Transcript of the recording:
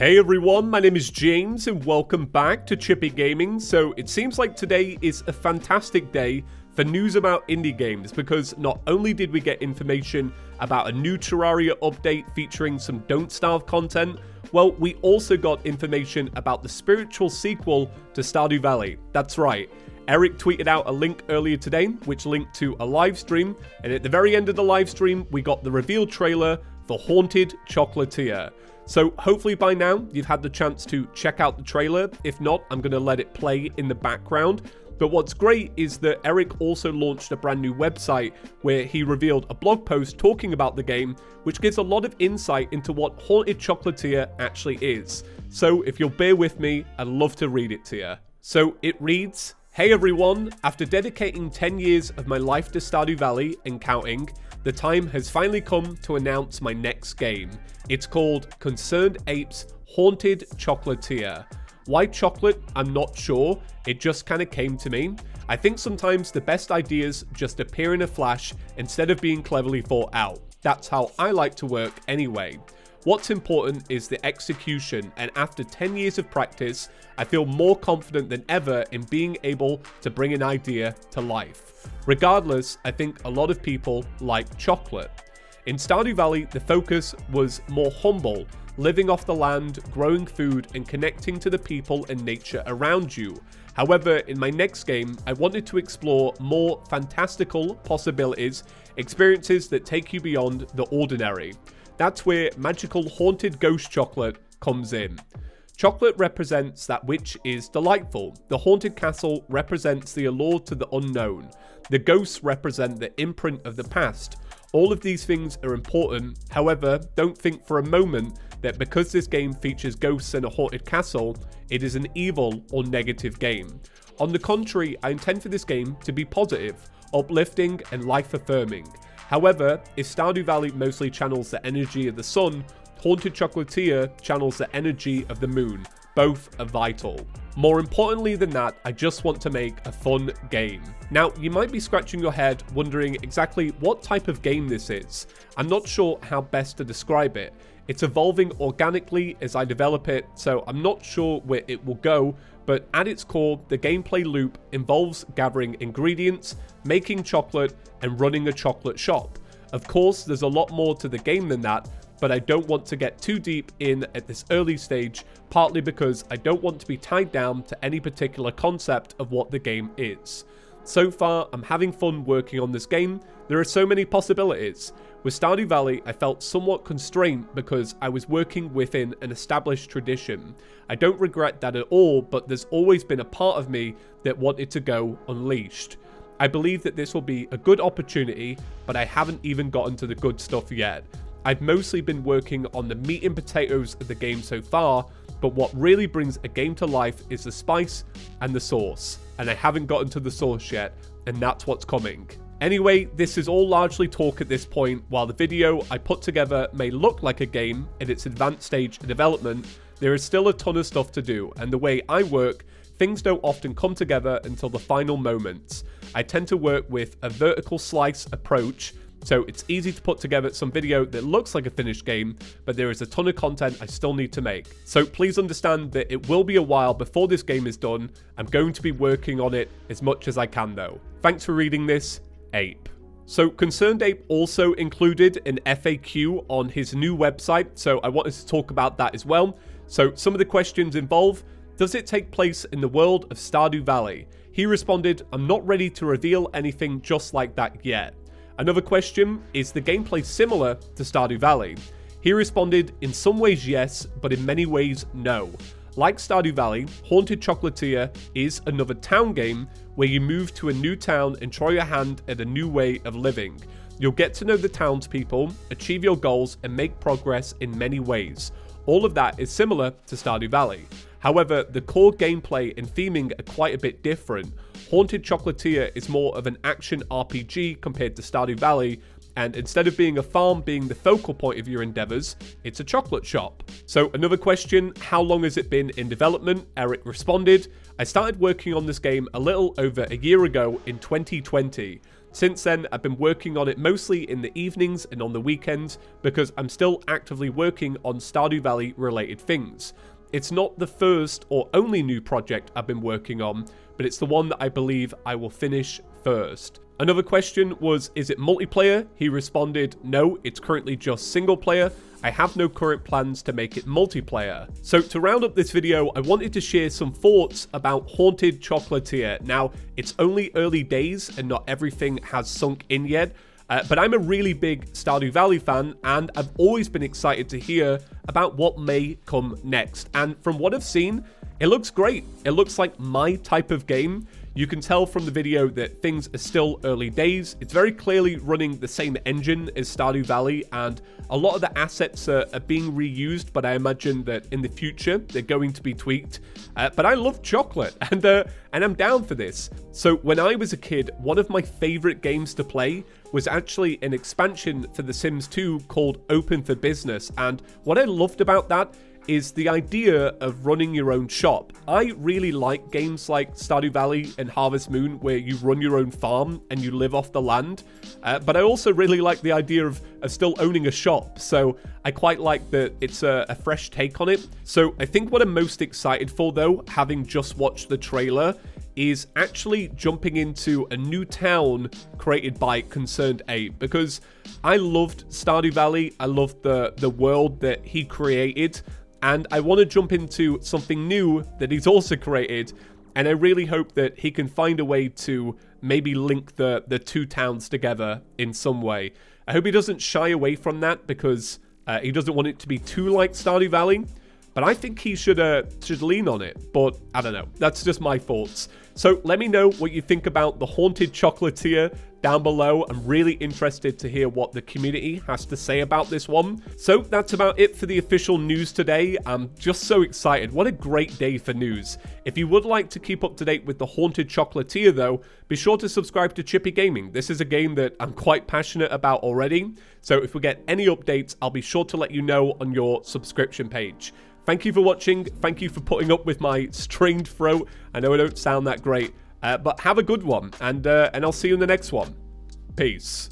Hey everyone, my name is James and welcome back to ChippyGaming. So it seems like today is a fantastic day for news about indie games because not only did we get information about a new Terraria update featuring some Don't Starve content, well, we also got information about the spiritual sequel to Stardew Valley. That's right. Eric tweeted out a link earlier today which linked to a live stream, and at the very end of the live stream we got the reveal trailer for Haunted Chocolatier. So hopefully by now you've had the chance to check out the trailer. If not, I'm going to let it play in the background. But what's great is that Eric also launched a brand new website where he revealed a blog post talking about the game, which gives a lot of insight into what Haunted Chocolatier actually is. So if you'll bear with me, I'd love to read it to you. So it reads, "Hey everyone, after dedicating 10 years of my life to Stardew Valley and counting, the time has finally come to announce my next game. It's called ConcernedApe's Haunted Chocolatier. Why chocolate? I'm not sure. It just kind of came to me. I think sometimes the best ideas just appear in a flash instead of being cleverly thought out. That's how I like to work anyway. What's important is the execution, and after 10 years of practice, I feel more confident than ever in being able to bring an idea to life. Regardless, I think a lot of people like chocolate. In Stardew Valley, the focus was more humble, living off the land, growing food, and connecting to the people and nature around you. However, in my next game, I wanted to explore more fantastical possibilities, experiences that take you beyond the ordinary. That's where magical haunted ghost chocolate comes in. Chocolate represents that which is delightful. The haunted castle represents the allure to the unknown. The ghosts represent the imprint of the past. All of these things are important. However, don't think for a moment that because this game features ghosts and a haunted castle, it is an evil or negative game. On the contrary, I intend for this game to be positive, uplifting, and life-affirming. However, if Stardew Valley mostly channels the energy of the sun, Haunted Chocolatier channels the energy of the moon. Both are vital. More importantly than that, I just want to make a fun game. Now, you might be scratching your head wondering exactly what type of game this is. I'm not sure how best to describe it. It's evolving organically as I develop it, so I'm not sure where it will go, but at its core, the gameplay loop involves gathering ingredients, making chocolate, and running a chocolate shop. Of course, there's a lot more to the game than that, but I don't want to get too deep in at this early stage, partly because I don't want to be tied down to any particular concept of what the game is. So far, I'm having fun working on this game. There are so many possibilities. With Stardew Valley, I felt somewhat constrained because I was working within an established tradition. I don't regret that at all, but there's always been a part of me that wanted to go unleashed. I believe that this will be a good opportunity, but I haven't even gotten to the good stuff yet. I've mostly been working on the meat and potatoes of the game so far, but what really brings a game to life is the spice and the sauce. And I haven't gotten to the sauce yet, and that's what's coming. Anyway, this is all largely talk at this point. While the video I put together may look like a game in its advanced stage of development, there is still a ton of stuff to do, and the way I work, things don't often come together until the final moments. I tend to work with a vertical slice approach, so it's easy to put together some video that looks like a finished game, but there is a ton of content I still need to make. So please understand that it will be a while before this game is done. I'm going to be working on it as much as I can though. Thanks for reading this, Ape. So ConcernedApe also included an FAQ on his new website, so I wanted to talk about that as well. So some of the questions involve, does it take place in the world of Stardew Valley? He responded, I'm not ready to reveal anything just like that yet. Another question, is the gameplay similar to Stardew Valley? He responded, in some ways yes, but in many ways no. Like Stardew Valley, Haunted Chocolatier is another town game where you move to a new town and try your hand at a new way of living. You'll get to know the townspeople, achieve your goals, and make progress in many ways. All of that is similar to Stardew Valley. However, the core gameplay and theming are quite a bit different. Haunted Chocolatier is more of an action RPG compared to Stardew Valley, and instead of being a farm being the focal point of your endeavors, it's a chocolate shop. So another question, how long has it been in development? Eric responded, I started working on this game a little over a year ago in 2020. Since then, I've been working on it mostly in the evenings and on the weekends because I'm still actively working on Stardew Valley related things. It's not the first or only new project I've been working on, but it's the one that I believe I will finish first. Another question was, is it multiplayer? He responded, no, it's currently just single player. I have no current plans to make it multiplayer. So to round up this video, I wanted to share some thoughts about Haunted Chocolatier. Now, it's only early days and not everything has sunk in yet, but I'm a really big Stardew Valley fan, and I've always been excited to hear about what may come next. And from what I've seen, it looks great. It looks like my type of game. You can tell from the video that things are still early days. It's very clearly running the same engine as Stardew Valley, and a lot of the assets are being reused, but I imagine that in the future they're going to be tweaked. But I love chocolate, and I'm down for this. So when I was a kid, one of my favorite games to play was actually an expansion for The Sims 2 called Open for Business, and what I loved about that is the idea of running your own shop. I really like games like Stardew Valley and Harvest Moon where you run your own farm and you live off the land, but I also really like the idea of still owning a shop, so I quite like that it's a fresh take on it. So I think what I'm most excited for though, having just watched the trailer, is actually jumping into a new town created by ConcernedApe, because I loved Stardew Valley, I loved the world that he created, and I want to jump into something new that he's also created, and I really hope that he can find a way to maybe link the two towns together in some way. I hope he doesn't shy away from that, because he doesn't want it to be too like Stardew Valley, but I think he should lean on it, but I don't know. That's just my thoughts. So let me know what you think about the Haunted Chocolatier down below. I'm really interested to hear what the community has to say about this one. So that's about it for the official news today. I'm just so excited. What a great day for news. If you would like to keep up to date with the Haunted Chocolatier though, be sure to subscribe to ChippyGaming. This is a game that I'm quite passionate about already. So if we get any updates, I'll be sure to let you know on your subscription page. Thank you for watching. Thank you for putting up with my strained throat. I know I don't sound that great, but have a good one, and I'll see you in the next one. Peace.